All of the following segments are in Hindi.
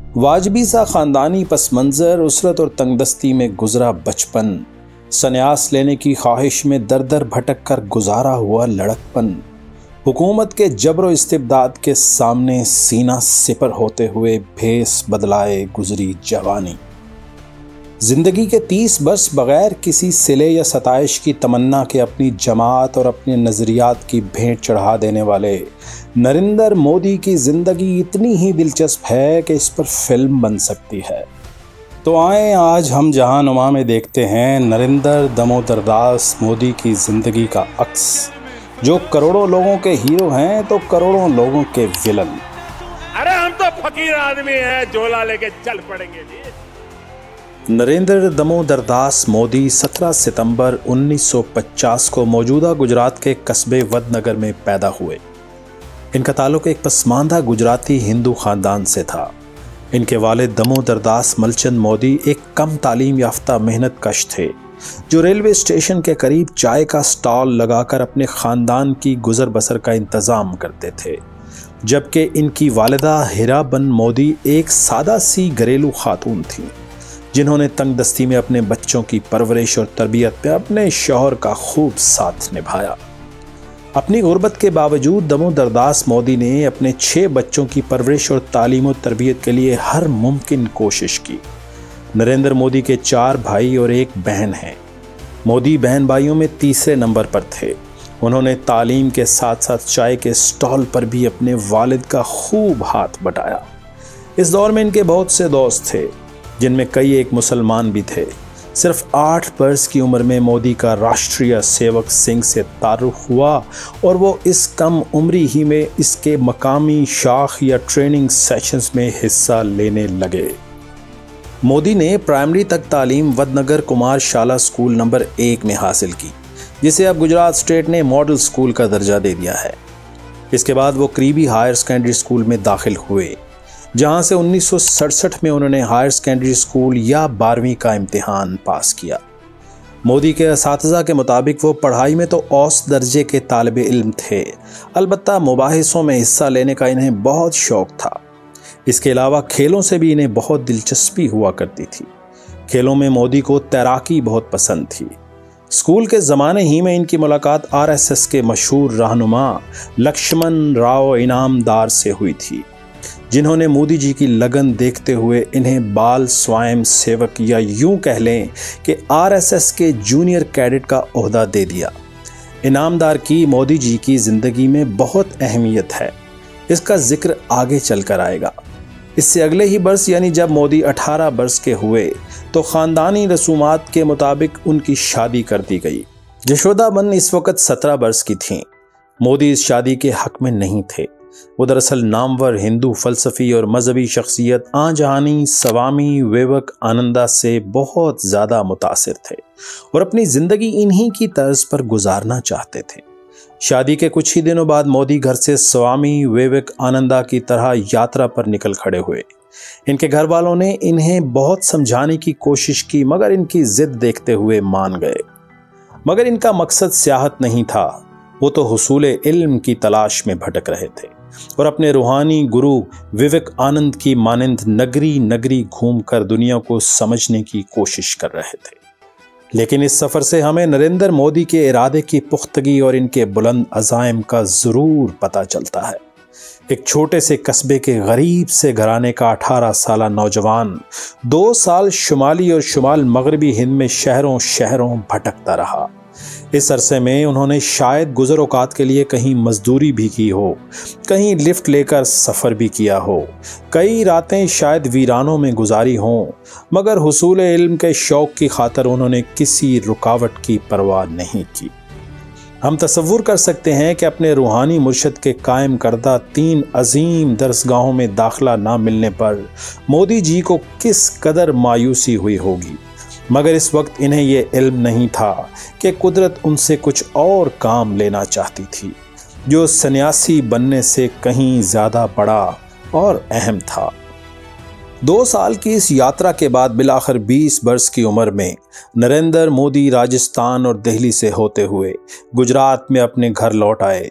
वाजबी सा खानदानी पस मंज़र, उसरत और तंगदस्ती में गुजरा बचपन, संन्यास लेने की ख्वाहिश में दर दर भटक कर गुजारा हुआ लड़कपन, हुकूमत के जबर इस्तिबदाद के सामने सीना सिपर होते हुए भेस बदलाए गुजरी जवानी। जिंदगी के 30 बरस बगैर किसी सिले या सताइश की तमन्ना के अपनी जमात और अपने नज़रियात की भेंट चढ़ा देने वाले नरेंद्र मोदी की ज़िंदगी इतनी ही दिलचस्प है कि इस पर फिल्म बन सकती है। तो आए आज हम जहानुमा में देखते हैं नरेंद्र दामोदर दास मोदी की ज़िंदगी का अक्स, जो करोड़ों लोगों के हीरो हैं तो करोड़ों लोगों के विलन। अरे हम तो फकीर आदमी हैं, झोला लेके चल पड़ेंगे जी। नरेंद्र दामोदर दास मोदी 17 सितंबर 1950 को मौजूदा गुजरात के कस्बे वडनगर में पैदा हुए। इनका ताल्लुक एक पसमानदा गुजराती हिंदू खानदान से था। इनके वालिद दामोदर दास मलचंद मोदी एक कम तालीम याफ्ता मेहनत कश थे, जो रेलवे स्टेशन के करीब चाय का स्टॉल लगाकर अपने खानदान की गुजर बसर का इंतज़ाम करते थे, जबकि इनकी वालिदा हीराबन मोदी एक सादा सी घरेलू खातून थीं, जिन्होंने तंगदस्ती में अपने बच्चों की परवरिश और तरबियत में अपने शौहर का खूब साथ निभाया। अपनी गुर्बत के बावजूद दामोदर दास मोदी ने अपने 6 बच्चों की परवरिश और तालीम और तरबियत के लिए हर मुमकिन कोशिश की। नरेंद्र मोदी के 4 भाई और 1 बहन हैं। मोदी बहन भाइयों में तीसरे नंबर पर थे। उन्होंने तालीम के साथ साथ चाय के स्टॉल पर भी अपने वालिद का खूब हाथ बटाया। इस दौर में इनके बहुत से दोस्त थे, जिनमें कई एक मुसलमान भी थे। सिर्फ 8 बरस की उम्र में मोदी का राष्ट्रीय सेवक सिंह से तारुफ हुआ और वो इस कम उम्री ही में इसके मकामी शाख या ट्रेनिंग सेशंस में हिस्सा लेने लगे। मोदी ने प्राइमरी तक तालीम वडनगर कुमार शाला स्कूल नंबर 1 में हासिल की, जिसे अब गुजरात स्टेट ने मॉडल स्कूल का दर्जा दे दिया है। इसके बाद वो करीबी हायर सेकेंडरी स्कूल में दाखिल हुए, जहां से 1967 में उन्होंने हायर सेकेंडरी स्कूल या 12वीं का इम्तिहान पास किया। मोदी के असातिज़ा के मुताबिक वो पढ़ाई में तो औसत दर्जे के तालिबे इल्म थे, अलबत्ता मुबाहिसों में हिस्सा लेने का इन्हें बहुत शौक़ था। इसके अलावा खेलों से भी इन्हें बहुत दिलचस्पी हुआ करती थी। खेलों में मोदी को तैराकी बहुत पसंद थी। स्कूल के ज़माने ही में इनकी मुलाकात RSS के मशहूर रहनुमा लक्ष्मण राव इनामदार से हुई थी, जिन्होंने मोदी जी की लगन देखते हुए इन्हें बाल स्वयं सेवक या यूं कह लें कि RSS के जूनियर कैडेट का ओहदा दे दिया। इनामदार की मोदी जी की ज़िंदगी में बहुत अहमियत है, इसका जिक्र आगे चलकर आएगा। इससे अगले ही बरस यानी जब मोदी 18 बरस के हुए तो ख़ानदानी रसूमात के मुताबिक उनकी शादी कर दी गई। यशोदाबन इस वक्त 17 बरस की थीं। मोदी इस शादी के हक में नहीं थे। वो दरअसल नामवर हिंदू फ़लसफ़ी और मजहबी शख्सियत आजहानी स्वामी विवेकानंद से बहुत ज़्यादा मुतासिर थे और अपनी ज़िंदगी इन्हीं की तर्ज पर गुजारना चाहते थे। शादी के कुछ ही दिनों बाद मोदी घर से स्वामी विवेकानंद की तरह यात्रा पर निकल खड़े हुए। इनके घर वालों ने इन्हें बहुत समझाने की कोशिश की, मगर इनकी जिद देखते हुए मान गए। मगर इनका मकसद सियाहत नहीं था, वो तो हुसूले इल्म की तलाश में भटक रहे थे और अपने रूहानी गुरु विवेकानंद की मानंद नगरी नगरी घूमकर दुनिया को समझने की कोशिश कर रहे थे। लेकिन इस सफ़र से हमें नरेंद्र मोदी के इरादे की पुख्तगी और इनके बुलंद अज़ाइम का ज़रूर पता चलता है। एक छोटे से कस्बे के गरीब से घराने का 18 साला नौजवान 2 साल शुमाली और शुमाल मगरबी हिंद में शहरों शहरों भटकता रहा। इस अरसे में उन्होंने शायद गुज़र औकात के लिए कहीं मजदूरी भी की हो, कहीं लिफ्ट लेकर सफ़र भी किया हो, कई रातें शायद वीरानों में गुजारी हों, मगर हुसूल इल्म के शौक़ की खातर उन्होंने किसी रुकावट की परवाह नहीं की। हम तसव्वुर कर सकते हैं कि अपने रूहानी मुर्शद के कायम करदा 3 अजीम दरसगाहों में दाखिला ना मिलने पर मोदी जी को किस कदर मायूसी हुई होगी, मगर इस वक्त इन्हें यह इल्म नहीं था कि कुदरत उनसे कुछ और काम लेना चाहती थी, जो सन्यासी बनने से कहीं ज़्यादा बड़ा और अहम था। 2 साल की इस यात्रा के बाद बिलाखिर 20 बरस की उम्र में नरेंद्र मोदी राजस्थान और दिल्ली से होते हुए गुजरात में अपने घर लौट आए।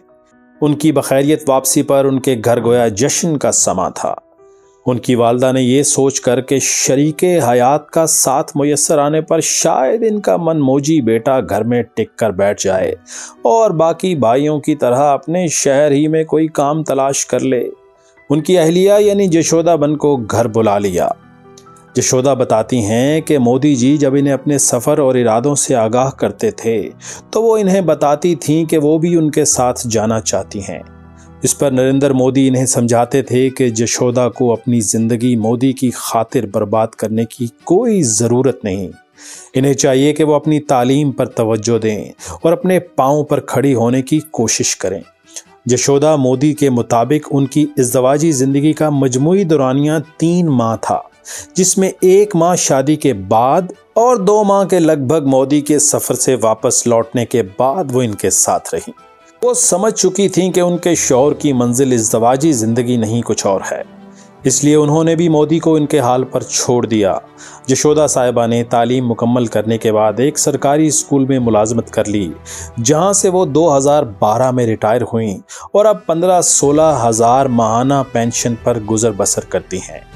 उनकी बखैरियत वापसी पर उनके घर गोया जश्न का समा था। उनकी वालदा ने ये सोच कर के शरीके हयात का साथ मुयस्सर आने पर शायद इनका मनमौजी बेटा घर में टिक कर बैठ जाए और बाकी भाइयों की तरह अपने शहर ही में कोई काम तलाश कर ले, उनकी अहलिया यानी जशोदाबन को घर बुला लिया। जशोदा बताती हैं कि मोदी जी जब इन्हें अपने सफ़र और इरादों से आगाह करते थे तो वो इन्हें बताती थीं कि वो भी उनके साथ जाना चाहती हैं। इस पर नरेंद्र मोदी इन्हें समझाते थे कि जशोदा को अपनी ज़िंदगी मोदी की खातिर बर्बाद करने की कोई ज़रूरत नहीं। इन्हें चाहिए कि वो अपनी तालीम पर तवज्जो दें और अपने पाँव पर खड़ी होने की कोशिश करें। जशोदा मोदी के मुताबिक उनकी इज़्दवाजी ज़िंदगी का मजमूई दौरानिया 3 माह था, जिसमें 1 माह शादी के बाद और 2 माह के लगभग मोदी के सफ़र से वापस लौटने के बाद वो इनके साथ रहीं। वो समझ चुकी थीं कि उनके शौहर की मंजिल इज़्दवाजी ज़िंदगी नहीं कुछ और है, इसलिए उन्होंने भी मोदी को इनके हाल पर छोड़ दिया। जशोदा साहिबा ने तालीम मुकम्मल करने के बाद एक सरकारी स्कूल में मुलाजमत कर ली, जहां से वो 2012 में रिटायर हुईं और अब 15-16 हज़ार माहाना पेंशन पर गुजर बसर करती हैं।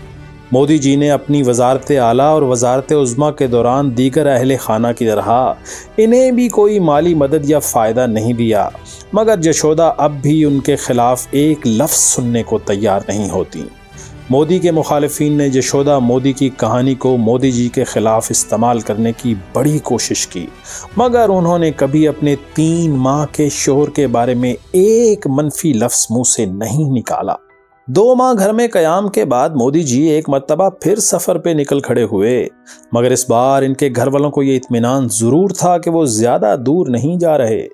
मोदी जी ने अपनी वजारत आला और वजारत उज़्मा के दौरान दीगर अहले खाना की तरह इन्हें भी कोई माली मदद या फ़ायदा नहीं दिया, मगर जशोदा अब भी उनके ख़िलाफ़ एक लफ्ज़ सुनने को तैयार नहीं होती। मोदी के मुखालिफिन ने जशोदा मोदी की कहानी को मोदी जी के ख़िलाफ़ इस्तेमाल करने की बड़ी कोशिश की, मगर उन्होंने कभी अपने 3 माह के शौहर के बारे में एक मनफी लफ्ज़ मुँह से नहीं निकाला। 2 माह घर में क़याम के बाद मोदी जी एक मर्तबा फिर सफ़र पे निकल खड़े हुए, मगर इस बार इनके घर वालों को ये इत्मीनान ज़रूर था कि वो ज़्यादा दूर नहीं जा रहे।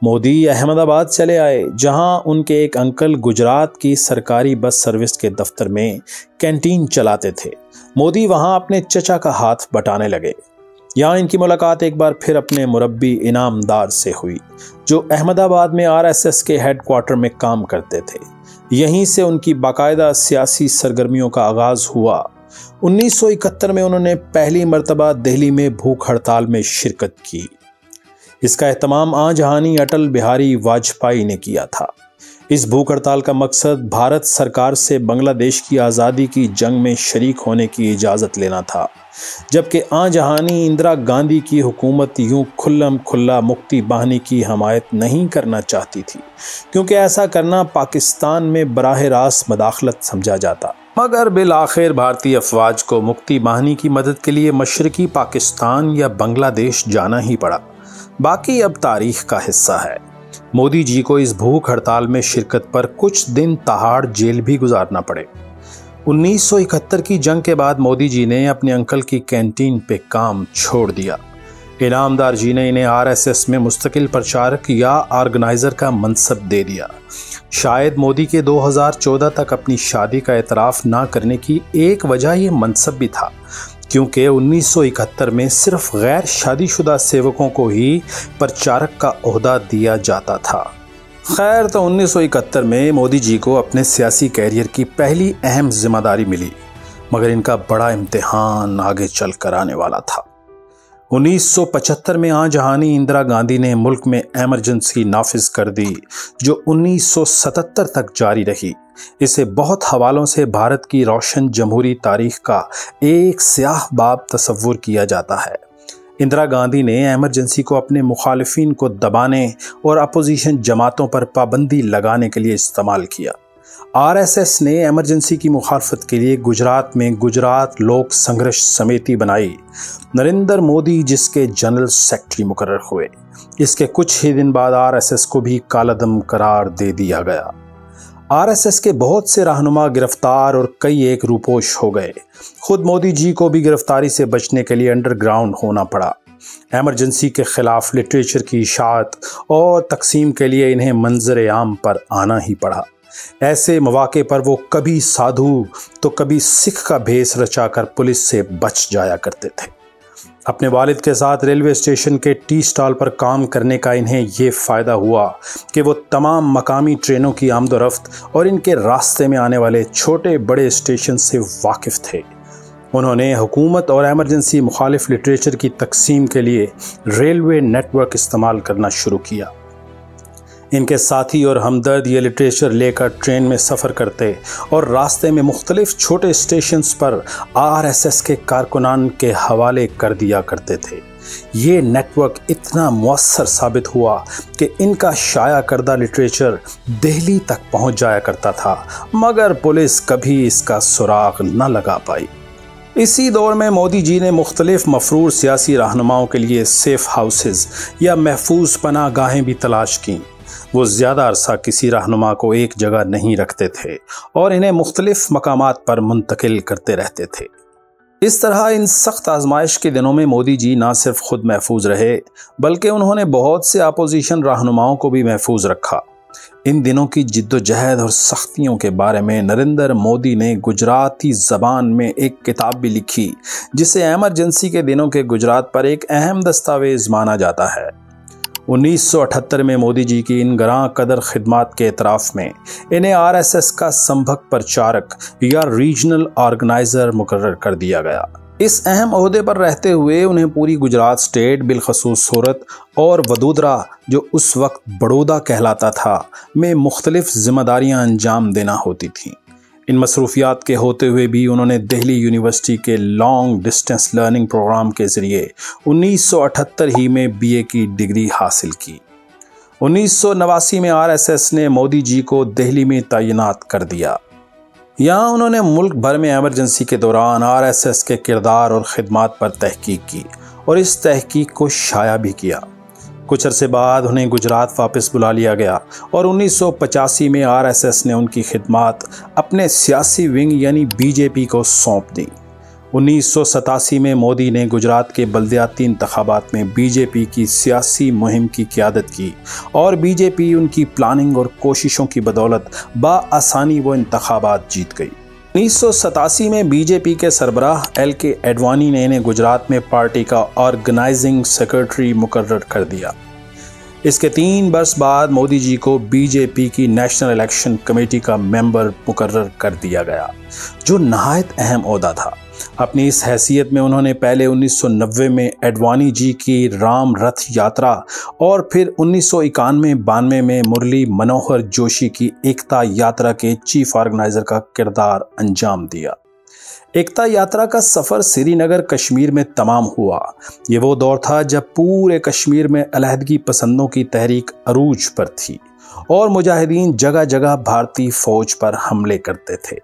मोदी अहमदाबाद चले आए, जहां उनके एक अंकल गुजरात की सरकारी बस सर्विस के दफ्तर में कैंटीन चलाते थे। मोदी वहां अपने चचा का हाथ बटाने लगे। यहाँ इनकी मुलाकात एक बार फिर अपने मुरब्बी इनामदार से हुई, जो अहमदाबाद में RSS के हेडक्वार्टर में काम करते थे। यहीं से उनकी बाकायदा सियासी सरगर्मियों का आगाज़ हुआ। 1971 में उन्होंने पहली मर्तबा दिल्ली में भूख हड़ताल में शिरकत की। इसका एहतमाम आजहानी अटल बिहारी वाजपेयी ने किया था। इस भूख हड़ताल का मकसद भारत सरकार से बांग्लादेश की आज़ादी की जंग में शरीक होने की इजाज़त लेना था, जबकि आजहानी इंदिरा गांधी की हुकूमत यूं खुल्लम खुल्ला मुक्ति बाहिनी की हमायत नहीं करना चाहती थी, क्योंकि ऐसा करना पाकिस्तान में बराह रास्त मदाखलत समझा जाता। मगर बिल आखिर भारतीय अफवाज को मुक्ति बाहिनी की मदद के लिए मशरकी पाकिस्तान या बांग्लादेश जाना ही पड़ा। बाकी अब तारीख का हिस्सा है। मोदी जी को इस भूख हड़ताल में शिरकत पर कुछ दिन तहाड़ जेल भी गुजारना पड़े। 1971 की जंग के बाद मोदी जी ने अपने अंकल की कैंटीन पे काम छोड़ दिया। इनामदार जी ने इन्हें RSS में मुस्तकिल प्रचारक या ऑर्गेनाइज़र का मनसब दे दिया। शायद मोदी के 2014 तक अपनी शादी का एतराफ़ ना करने की एक वजह ये मनसब भी था, क्योंकि 1971 में सिर्फ गैर शादीशुदा सेवकों को ही प्रचारक का ओहदा दिया जाता था। खैर, तो 1971 में मोदी जी को अपने सियासी कैरियर की पहली अहम जिम्मेदारी मिली, मगर इनका बड़ा इम्तिहान आगे चल कर आने वाला था। 1975 में आजहानी इंदिरा गांधी ने मुल्क में एमरजेंसी नाफिज कर दी, जो 1977 तक जारी रही। इसे बहुत हवालों से भारत की रोशन जमहूरी तारीख का एक स्याह बाब तस्वुर किया जाता है। इंदिरा गांधी ने एमरजेंसी को अपने मुखालिफिन को दबाने और अपोजिशन जमातों पर पाबंदी लगाने के लिए इस्तेमाल किया। RSS ने एमरजेंसी की मुखालफत के लिए गुजरात में गुजरात लोक संघर्ष समिति बनाई। नरेंद्र मोदी जिसके जनरल सेक्रेटरी मुकर्रर हुए। इसके कुछ ही दिन बाद RSS को भी कालादम करार दे दिया गया। RSS के बहुत से रहनुमा गिरफ्तार और कई एक रूपोश हो गए। खुद मोदी जी को भी गिरफ्तारी से बचने के लिए अंडरग्राउंड होना पड़ा। एमरजेंसी के खिलाफ लिटरेचर की इशाअत और तकसीम के लिए इन्हें मंजर आम पर आना ही पड़ा। ऐसे मौके पर वो कभी साधु तो कभी सिख का भेष रचाकर पुलिस से बच जाया करते थे। अपने वालिद के साथ रेलवे स्टेशन के टी स्टॉल पर काम करने का इन्हें ये फ़ायदा हुआ कि वो तमाम मकामी ट्रेनों की आमदोरफ्त और इनके रास्ते में आने वाले छोटे बड़े स्टेशन से वाकिफ़ थे। उन्होंने हुकूमत और एमरजेंसी मुखालिफ लिटरेचर की तकसीम के लिए रेलवे नेटवर्क इस्तेमाल करना शुरू किया। इनके साथी और हमदर्द ये लिटरेचर लेकर ट्रेन में सफ़र करते और रास्ते में मुख्तलिफ छोटे स्टेशंस पर आरएसएस के कारकुनान के हवाले कर दिया करते थे। ये नेटवर्क इतना मुअस्सर साबित हुआ कि इनका शाया करदा लिटरेचर दिल्ली तक पहुंच जाया करता था, मगर पुलिस कभी इसका सुराग न लगा पाई। इसी दौर में मोदी जी ने मुख्तलिफ मफरूर सियासी रहनुमाओं के लिए सेफ हाउसेज या महफूज पनाह गाहें भी तलाश की। वो ज़्यादा अरसा किसी रहनुमा को एक जगह नहीं रखते थे और इन्हें मुख्तलिफ मकामात पर मुंतकिल करते रहते थे। इस तरह इन सख्त आजमाइश के दिनों में मोदी जी न सिर्फ खुद महफूज रहे, बल्कि उन्होंने बहुत से अपोजिशन रहनुमाओं को भी महफूज रखा। इन दिनों की जिद्दोजहद और सख्तियों के बारे में नरेंद्र मोदी ने गुजराती ज़बान में एक किताब भी लिखी, जिसे एमरजेंसी के दिनों के गुजरात पर एक अहम दस्तावेज़ माना जाता है। 1978 में मोदी जी की इन गरां कदर खिदमात के एतराफ़ में इन्हें आरएसएस का संभक प्रचारक या रीजनल ऑर्गेनाइज़र मुकर्रर कर दिया गया। इस अहम ओहदे पर रहते हुए उन्हें पूरी गुजरात स्टेट, बिलखसूस सूरत और वडोदरा, जो उस वक्त बड़ौदा कहलाता था, में मुख्तलिफ जिम्मेदारियां अंजाम देना होती थीं। इन मसरूफियात के होते हुए भी उन्होंने दिल्ली यूनिवर्सिटी के लॉन्ग डिस्टेंस लर्निंग प्रोग्राम के ज़रिए 1978 ही में बीए की डिग्री हासिल की। 1989 में आरएसएस ने मोदी जी को दिल्ली में तैनात कर दिया। यहाँ उन्होंने मुल्क भर में एमरजेंसी के दौरान आरएसएस के किरदार और खिदमात पर तहकीक की और इस तहकीक को शाया भी किया। कुछ अरसे बाद उन्हें गुजरात वापस बुला लिया गया और 1985 में आरएसएस ने उनकी खिदमात अपने सियासी विंग यानी बीजेपी को सौंप दी। 1987 में मोदी ने गुजरात के बल्दियाती इंतखाबात में बीजेपी की सियासी मुहिम की क़यादत की और बीजेपी उनकी प्लानिंग और कोशिशों की बदौलत बाआसानी वो इंतखाबात जीत गई। 1987 में बीजेपी के सरबराह एल.के. एडवाणी ने इन्हें गुजरात में पार्टी का ऑर्गेनाइजिंग सेक्रेटरी मुकर्रर कर दिया। इसके 3 बरस बाद मोदी जी को बीजेपी की नेशनल इलेक्शन कमेटी का मेंबर मुकर्रर कर दिया गया, जो नहायत अहम ओहदा था। अपनी इस हैसियत में उन्होंने पहले 1990 में एडवाणी जी की राम रथ यात्रा और फिर 1991-92 में मुरली मनोहर जोशी की एकता यात्रा के चीफ ऑर्गेनाइजर का किरदार अंजाम दिया। एकता यात्रा का सफ़र श्रीनगर कश्मीर में तमाम हुआ। ये वो दौर था जब पूरे कश्मीर में अलहदगी पसंदों की तहरीक अरूज पर थी और मुजाहिदीन जगह जगह भारतीय फौज पर हमले करते थे।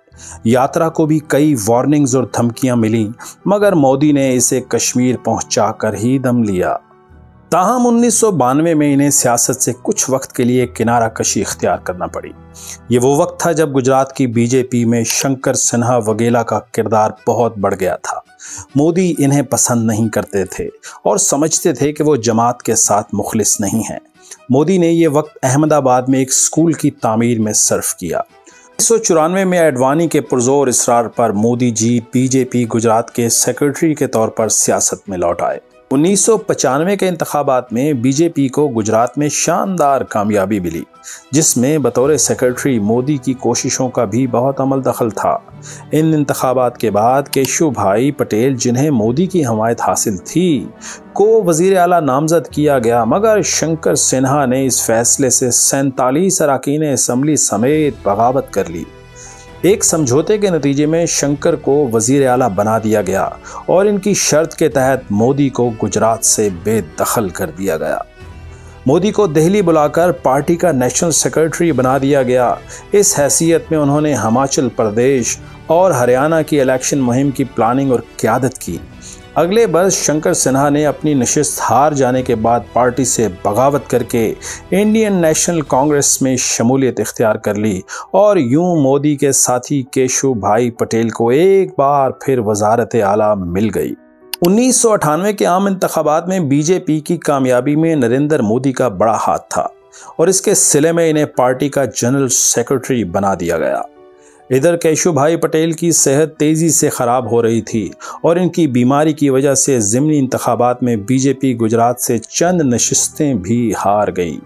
यात्रा को भी कई वार्निंग्स और धमकियां मिली, मगर मोदी ने इसे कश्मीर पहुंचाकर ही दम लिया। ताहम 1992 में इन्हें सियासत से कुछ वक्त के लिए किनारा कशी इख्तियार करना पड़ी। ये वो वक्त था जब गुजरात की बीजेपी में शंकर सिन्हा वगैरह का किरदार बहुत बढ़ गया था। मोदी इन्हें पसंद नहीं करते थे और समझते थे कि वो जमात के साथ मुखलिस नहीं हैं। मोदी ने ये वक्त अहमदाबाद में एक स्कूल की तामीर में सर्फ किया। 1994 में एडवाणी के पुरजोर इसरार पर मोदी जी बीजेपी गुजरात के सेक्रेटरी के तौर पर सियासत में लौट आए। 1995 के इंतखाबात में बीजेपी को गुजरात में शानदार कामयाबी मिली, जिसमें बतौर सेक्रेटरी मोदी की कोशिशों का भी बहुत अमल दखल था। इन इंतखाबात के बाद केशव भाई पटेल, जिन्हें मोदी की हमायत हासिल थी, को वज़ीर आला नामजद किया गया, मगर शंकर सिन्हा ने इस फैसले से 47 अरकान असम्बली समेत बगावत कर ली। एक समझौते के नतीजे में शंकर को वज़ीर आला बना दिया गया और इनकी शर्त के तहत मोदी को गुजरात से बेदखल कर दिया गया। मोदी को दिल्ली बुलाकर पार्टी का नेशनल सेक्रेटरी बना दिया गया। इस हैसियत में उन्होंने हिमाचल प्रदेश और हरियाणा की इलेक्शन मुहिम की प्लानिंग और क़यादत की। अगले वर्ष शंकर सिन्हा ने अपनी नशिस्त हार जाने के बाद पार्टी से बगावत करके इंडियन नेशनल कांग्रेस में शमूलियत इख्तियार कर ली और यूं मोदी के साथी केशव भाई पटेल को एक बार फिर वजारत आला मिल गई। 1998 के आम इंतखाबात में बीजेपी की कामयाबी में नरेंद्र मोदी का बड़ा हाथ था और इसके सिले में इन्हें पार्टी का जनरल सेक्रेटरी बना दिया गया। इधर केशव भाई पटेल की सेहत तेज़ी से ख़राब हो रही थी और इनकी बीमारी की वजह से ज़िमनी इंतखाबात में बीजेपी गुजरात से चंद नशिस्तें भी हार गई।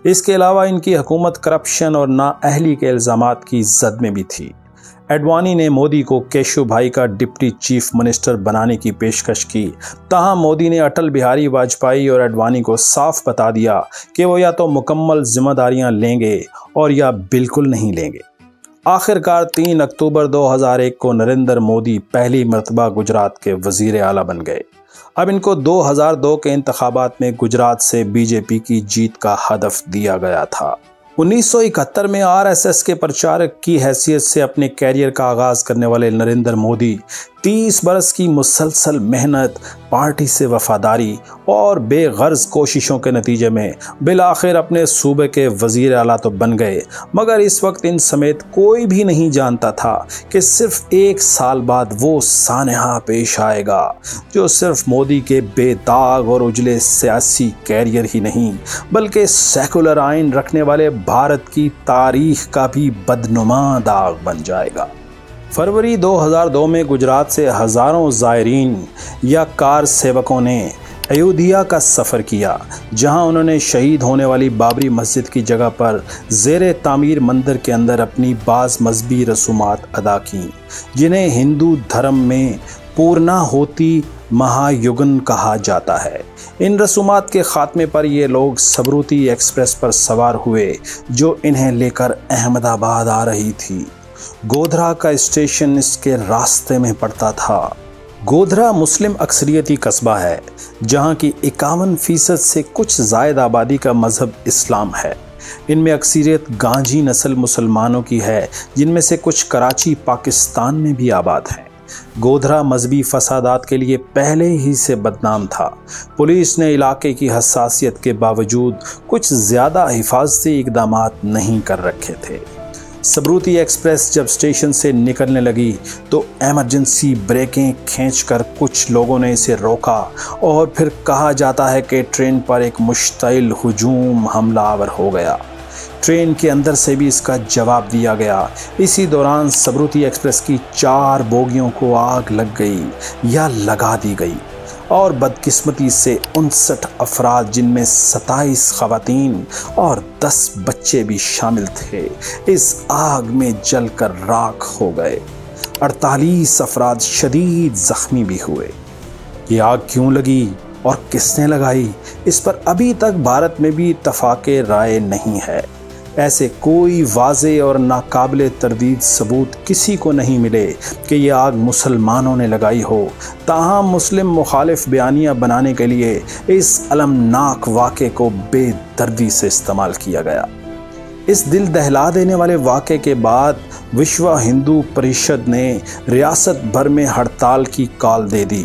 इसके अलावा इनकी हुकूमत करप्शन और नाअहली के इल्ज़ामात की जद में भी थी। एडवाणी ने मोदी को केशुभाई का डिप्टी चीफ मिनिस्टर बनाने की पेशकश की। तहां मोदी ने अटल बिहारी वाजपेयी और एडवाणी को साफ बता दिया कि वो या तो मुकम्मल जिम्मेदारियां लेंगे और या बिल्कुल नहीं लेंगे। आखिरकार 3 अक्टूबर 2001 को नरेंद्र मोदी पहली मर्तबा गुजरात के वजीर आला बन गए। अब इनको 2002 के इंतखाबात में गुजरात से बीजेपी की जीत का हदफ दिया गया था। 1971 में आरएसएस के प्रचारक की हैसियत से अपने कैरियर का आगाज करने वाले नरेंद्र मोदी 30 बरस की मुसलसल मेहनत, पार्टी से वफादारी और बेगर्ज कोशिशों के नतीजे में बिलाखिर अपने सूबे के वजीर आला तो बन गए, मगर इस वक्त इन समेत कोई भी नहीं जानता था कि सिर्फ 1 साल बाद वो सानहा पेश आएगा जो सिर्फ मोदी के बेदाग और उजले सियासी कैरियर ही नहीं बल्कि सेकुलर आइन रखने वाले भारत की तारीख का भी बदनुमा दाग बन जाएगा। फरवरी 2002 में गुजरात से हज़ारों ज़ायरीन या कार सेवकों ने अयोध्या का सफ़र किया, जहां उन्होंने शहीद होने वाली बाबरी मस्जिद की जगह पर ज़ेरे तामीर मंदिर के अंदर अपनी बाज़ मजहबी रसूमात अदा की, जिन्हें हिंदू धर्म में पूर्णाहुति महायुगन कहा जाता है। इन रसूमात के ख़ात्मे पर ये लोग सबरूती एक्सप्रेस पर सवार हुए जो इन्हें लेकर अहमदाबाद आ रही थी। गोधरा का स्टेशन इसके रास्ते में पड़ता था। गोधरा मुस्लिम अक्सरियती कस्बा है, जहां की 51% से कुछ ज़ायद आबादी का मज़हब इस्लाम है। इनमें अक्सरियत गांजी नस्ल मुसलमानों की है, जिनमें से कुछ कराची पाकिस्तान में भी आबाद हैं। गोधरा मजहबी फसादात के लिए पहले ही से बदनाम था। पुलिस ने इलाके की हसासियत के बावजूद कुछ ज़्यादा हिफाजती इक़दामात नहीं कर रखे थे। सबरूती एक्सप्रेस जब स्टेशन से निकलने लगी तो एमरजेंसी ब्रेकें खींचकर कुछ लोगों ने इसे रोका और फिर कहा जाता है कि ट्रेन पर एक मुश्तइल हुजूम हमलावर हो गया। ट्रेन के अंदर से भी इसका जवाब दिया गया। इसी दौरान सबरूती एक्सप्रेस की 4 बोगियों को आग लग गई या लगा दी गई और बदकिस्मती से 59 अफराद, जिनमें 27 खवातीन और 10 बच्चे भी शामिल थे, इस आग में जलकर राख हो गए। 48 अफराद शदीद जख्मी भी हुए। ये आग क्यों लगी और किसने लगाई, इस पर अभी तक भारत में भी इत्तफाक़े राय नहीं है। ऐसे कोई वाज़े और नाकाबिले तरदीद सबूत किसी को नहीं मिले कि यह आग मुसलमानों ने लगाई हो। ताहम मुस्लिम मुखालिफ बयानियाँ बनाने के लिए इस अलमनाक वाक़े को बेदर्दी से इस्तेमाल किया गया। इस दिल दहला देने वाले वाक़े के बाद विश्व हिंदू परिषद ने रियासत भर में हड़ताल की कॉल दे दी।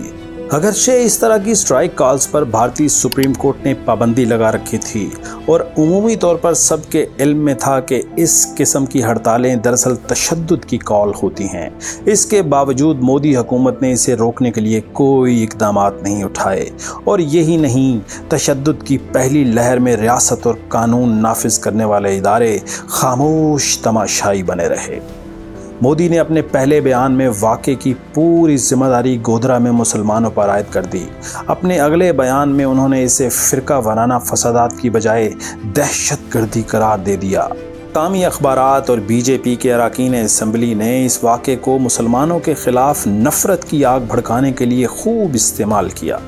अगरचे इस तरह की स्ट्राइक कॉल्स पर भारतीय सुप्रीम कोर्ट ने पाबंदी लगा रखी थी और उमूमी तौर पर सबके इल्म में था कि इस किस्म की हड़तालें दरअसल तशद्दुद की कॉल होती हैं। इसके बावजूद मोदी हुकूमत ने इसे रोकने के लिए कोई इक़दामात नहीं उठाए और यही नहीं, तशद्दुद की पहली लहर में रियासत और कानून नाफिज करने वाले इदारे खामोश तमाशाई बने रहे। मोदी ने अपने पहले बयान में वाक़े की पूरी जिम्मेदारी गोधरा में मुसलमानों पर आयद कर दी। अपने अगले बयान में उन्होंने इसे फ़िरका वाराना फसादात की बजाय दहशतगर्दी करार दे दिया। मकामी अखबारात और बीजेपी के अरकान असम्बली ने इस वाक़े को मुसलमानों के ख़िलाफ़ नफ़रत की आग भड़काने के लिए खूब इस्तेमाल किया,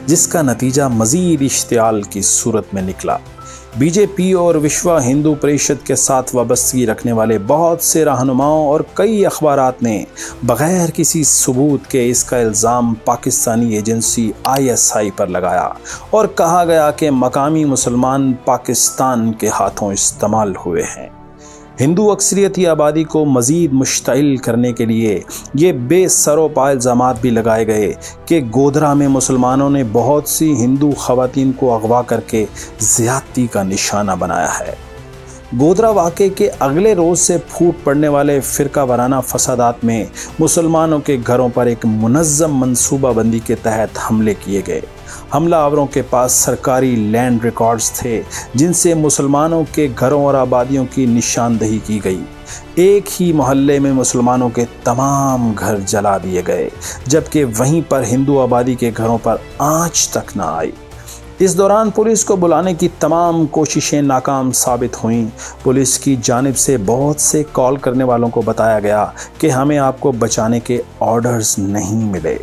जिसका नतीजा मज़ीद इश्तियाल की सूरत में निकला। बीजेपी और विश्व हिंदू परिषद के साथ वाबस्तगी रखने वाले बहुत से रहनुमाओं और कई अखबारात ने बग़ैर किसी सबूत के इसका इल्ज़ाम पाकिस्तानी एजेंसी ISI पर लगाया और कहा गया कि मकामी मुसलमान पाकिस्तान के हाथों इस्तेमाल हुए हैं। हिंदू अक्सरियती आबादी को मज़ीद मुश्तइल करने के लिए ये बेसरोपा इल्ज़ामात भी लगाए गए कि गोधरा में मुसलमानों ने बहुत सी हिंदू ख़वातीन को अगवा करके ज़्यादती का निशाना बनाया है। गोधरा वाक़े के अगले रोज़ से फूट पड़ने वाले फ़िरका वाराना फसादात में मुसलमानों के घरों पर एक मुनज़्ज़म मनसूबाबंदी के तहत हमले किए गए। हमलावरों के पास सरकारी लैंड रिकॉर्ड्स थे, जिनसे मुसलमानों के घरों और आबादियों की निशानदही की गई। एक ही मोहल्ले में मुसलमानों के तमाम घर जला दिए गए, जबकि वहीं पर हिंदू आबादी के घरों पर आंच तक न आई। इस दौरान पुलिस को बुलाने की तमाम कोशिशें नाकाम साबित हुईं। पुलिस की जानिब से बहुत से कॉल करने वालों को बताया गया कि हमें आपको बचाने के ऑर्डर्स नहीं मिले।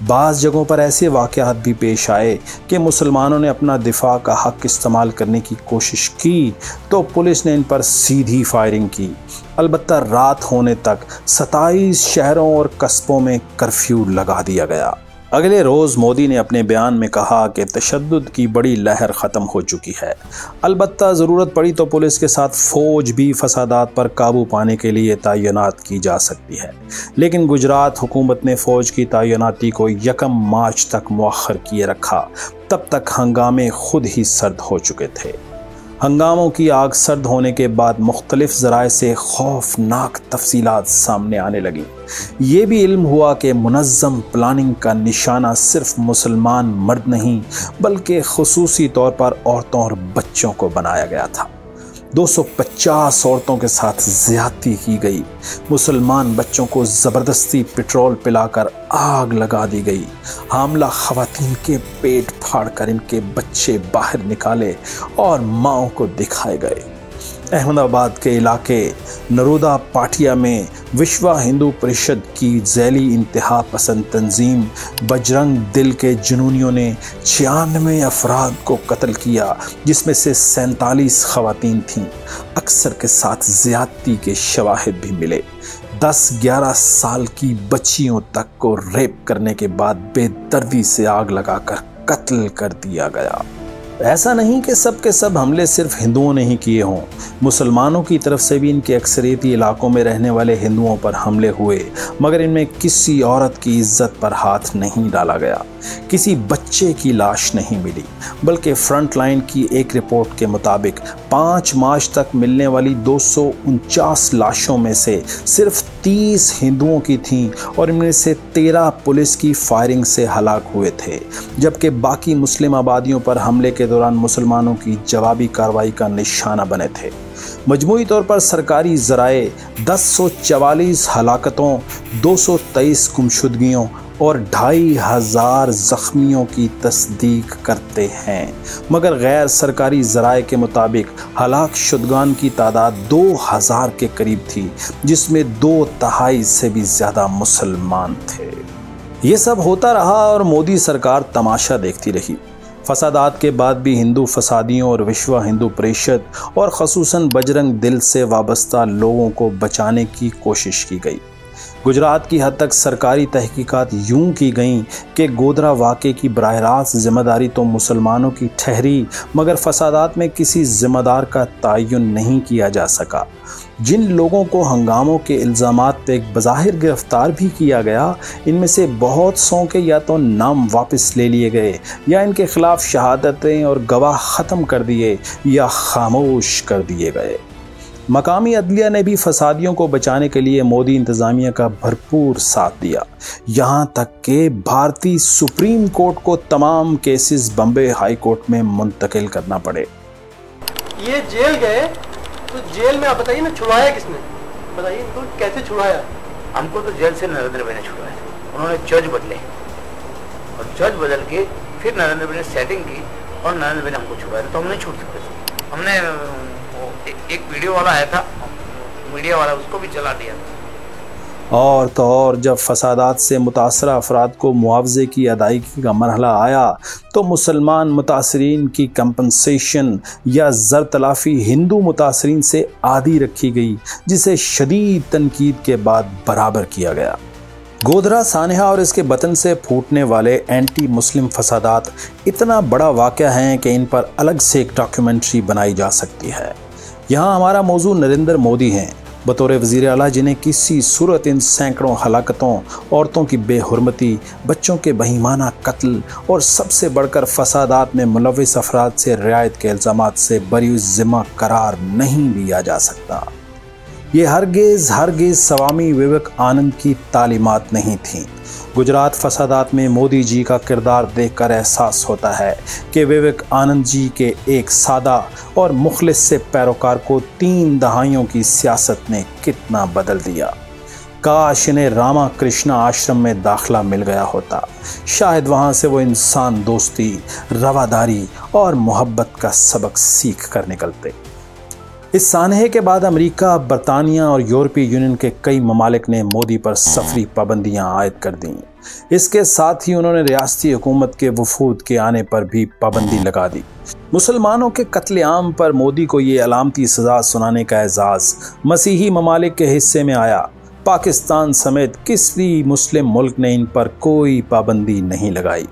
बाज़ जगहों पर ऐसे वाक़यात भी पेश आए कि मुसलमानों ने अपना दिफा का हक इस्तेमाल करने की कोशिश की तो पुलिस ने इन पर सीधी फायरिंग की। अलबत्ता रात होने तक 27 शहरों और कस्बों में कर्फ्यू लगा दिया गया। अगले रोज़ मोदी ने अपने बयान में कहा कि तशद्दुद की बड़ी लहर ख़त्म हो चुकी है। अलबत्ता ज़रूरत पड़ी तो पुलिस के साथ फ़ौज भी फसादात पर काबू पाने के लिए तैनात की जा सकती है। लेकिन गुजरात हुकूमत ने फ़ौज की तैनाती को 1 मार्च तक मुअख्खर किए रखा। तब तक हंगामे खुद ही सर्द हो चुके थे। हंगामों की आग सर्द होने के बाद मुख्तलिफ ज़राए से खौफनाक तफसीलात सामने आने लगीं। ये भी इल्म हुआ कि मुनज़्ज़म प्लानिंग का निशाना सिर्फ मुसलमान मर्द नहीं बल्कि खुसूसी तौर पर औरतों और बच्चों को बनाया गया था। 250 औरतों के साथ ज़्यादती की गई। मुसलमान बच्चों को ज़बरदस्ती पेट्रोल पिलाकर आग लगा दी गई। हामला ख़वातीन के पेट फाड़कर इनके बच्चे बाहर निकाले और माओं को दिखाए गए। अहमदाबाद के इलाके नरोदा पाटिया में विश्व हिंदू परिषद की झैली इंतहा पसंद तंजीम बजरंग दिल के जुनूनियों ने 96 अफराद को कत्ल किया, जिसमें से 47 खवातीन थीं। अक्सर के साथ ज़्यादती के शवाहिद भी मिले। 10-11 साल की बच्चियों तक को रेप करने के बाद बेदर्दी से आग लगाकर कत्ल कर दिया गया। ऐसा नहीं कि सब के सब हमले सिर्फ हिंदुओं ने ही किए हों। मुसलमानों की तरफ से भी इनके अक्सरियती इलाकों में रहने वाले हिंदुओं पर हमले हुए, मगर इनमें किसी औरत की इज्जत पर हाथ नहीं डाला गया। किसी बच्चे की लाश नहीं मिली, बल्कि फ्रंट लाइन की एक रिपोर्ट के मुताबिक 5 मार्च तक मिलने वाली 249 लाशों में से सिर्फ 30 हिंदुओं की थीं और इनमें से 13 पुलिस की फायरिंग से हलाक हुए थे, जबकि बाकी मुस्लिम आबादियों पर हमले के दौरान मुसलमानों की जवाबी कार्रवाई का निशाना बने थे। मजमूई तौर पर सरकारी ज़राए 1044 हलाकतों, 223 गुमशुदगियों और 2500 ज़ख्मियों की तस्दीक करते हैं, मगर गैर सरकारी ज़राए के मुताबिक हलाक शुदगान की तादाद 2000 के करीब थी, जिसमें 2/3 से भी ज़्यादा मुसलमान थे। ये सब होता रहा और मोदी सरकार तमाशा देखती रही। फसादात के बाद भी हिंदू फसादियों और विश्व हिंदू परिषद और ख़ुसूसन बजरंग दिल से वाबस्ता लोगों को बचाने की कोशिश की गई। गुजरात की हद तक सरकारी तहकीकात यूं की गईं कि गोधरा वाक़े की बराह रास्त ज़िम्मेदारी तो मुसलमानों की ठहरी, मगर फसादात में किसी ज़िम्मेदार का तयन नहीं किया जा सका। जिन लोगों को हंगामों के इल्ज़ामात पे बज़ाहिर गिरफ्तार भी किया गया, इनमें से बहुत सौ के या तो नाम वापस ले लिए गए या इनके खिलाफ शहादतें और गवाह ख़त्म कर दिए या खामोश कर दिए गए। मकामी अदलिया ने भी फसादियों को बचाने के लिए मोदी इंतज़ामिया का भरपूर साथ दिया। यहाँ तक कि भारतीय सुप्रीम कोर्ट को तमाम केसेस बम्बे हाई कोर्ट में मुंतकिल करना पड़े। ये जेल गए तो जेल में आप बताइए ना, छुड़वाया किसने? बताइए इनको कैसे छुड़वाया? हमको तो जेल से नरेंद्र भाई ने छुड़वाया। उन्होंने जज बदले और जज बदल के फिर नरेंद्र भाई ने सेटिंग की और नरेंद्र भाई ने हमको छुड़वाया, तो हम नहीं छूट सकते। हमने एक वीडियो वाला आया था, मीडिया वाला, उसको भी चला दिया। और तो और जब फसादात से मुतासरा अफराद को मुआवजे की अदायगी का मरहला आया तो मुसलमान मुतासरीन की कंपनसेशन या ज़र तलाफ़ी हिंदू मुतासरीन से आधी रखी गई, जिसे शदीद तनकीद के बाद बराबर किया गया। गोधरा सानेहा और इसके बतन से फूटने वाले एंटी मुस्लिम फसादात इतना बड़ा वाक़या हैं कि इन पर अलग से एक डॉक्यूमेंट्री बनाई जा सकती है। यहाँ हमारा मौजू नरेंद्र मोदी हैं, बतौर वज़ीर आला, जिन्हें किसी सूरत इन सैकड़ों हलाकतों, औरतों की बेहुरमती, बच्चों के बहीमाना कत्ल और सबसे बढ़कर फसादात में मुलव्विस अफराद से रियायत के इल्ज़ामात से बरी ज़िम्मा करार नहीं दिया जा सकता। ये हरगिज़ स्वामी विवेक आनंद की तालीमात नहीं थीं। गुजरात फसादात में मोदी जी का किरदार देखकर एहसास होता है कि विवेक आनंद जी के एक सादा और मुखलिस से पैरोकार को 3 दहाइयों की सियासत ने कितना बदल दिया। काश इन्हें रामा कृष्णा आश्रम में दाखिला मिल गया होता। शायद वहाँ से वो इंसान दोस्ती, रवादारी और मोहब्बत का सबक सीख कर निकलते। इस सानहे के बाद अमेरिका, बरतानिया और यूरोपीय यूनियन के कई ममालिक ने मोदी पर सफरी पाबंदियां आयद कर दी। इसके साथ ही उन्होंने रियासती हुकूमत के वफूद के आने पर भी पाबंदी लगा दी। मुसलमानों के कत्लेआम पर मोदी को ये अलामती सजा सुनाने का एजाज़ मसीही ममालिक के हिस्से में आया। पाकिस्तान समेत किसी मुस्लिम मुल्क ने इन पर कोई पाबंदी नहीं लगाई।